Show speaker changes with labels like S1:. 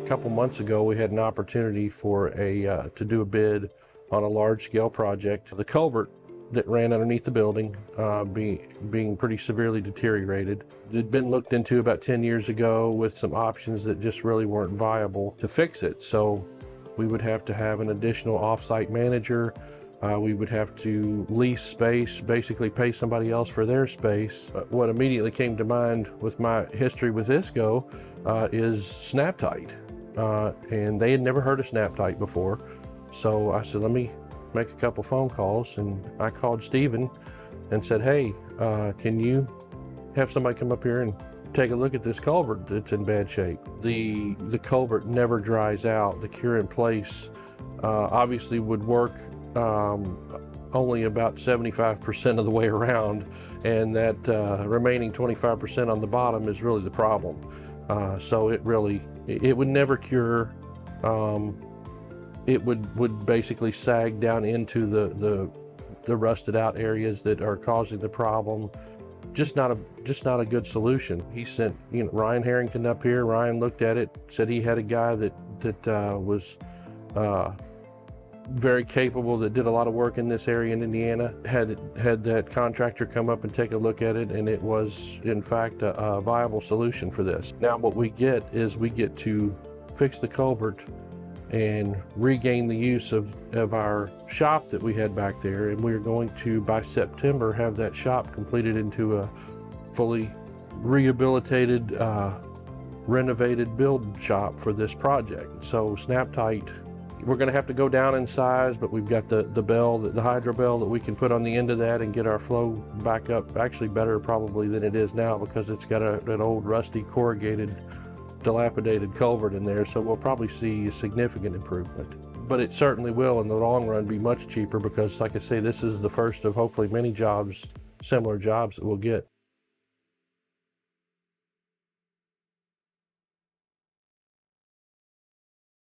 S1: couple months ago, we had an opportunity for to do a bid on a large-scale project. The culvert that ran underneath the building being pretty severely deteriorated. It had been looked into about 10 years ago with some options that just really weren't viable to fix it. So we would have to have an additional off-site manager. We would have to lease space, basically pay somebody else for their space. What immediately came to mind with my history with ISCO is Snap-Tite. And they had never heard of Snap-Tite before. So I said, let me make a couple phone calls, and I called Steven and said, hey, can you have somebody come up here and take a look at this culvert that's in bad shape? The culvert never dries out. The cure in place obviously would work only about 75% of the way around, and that remaining 25% on the bottom is really the problem. So it would never cure. It would basically sag down into the rusted out areas that are causing the problem. Just not a good solution. He sent Ryan Harrington up here. Ryan looked at it, said he had a guy that was very capable, that did a lot of work in this area in Indiana. Had that contractor come up and take a look at it, and it was in fact a viable solution for this. Now what we get is we get to fix the culvert and regain the use of our shop that we had back there, and we're going to, by September, have that shop completed into a fully rehabilitated, renovated build shop for this project. So Snap-Tite, we're going to have to go down in size, but we've got the bell, the hydro bell that we can put on the end of that and get our flow back up, actually better probably than it is now, because it's got an old rusty corrugated dilapidated culvert in there, so we'll probably see a significant improvement. But it certainly will in the long run be much cheaper, because like I say, this is the first of hopefully many jobs, similar jobs, that we'll get.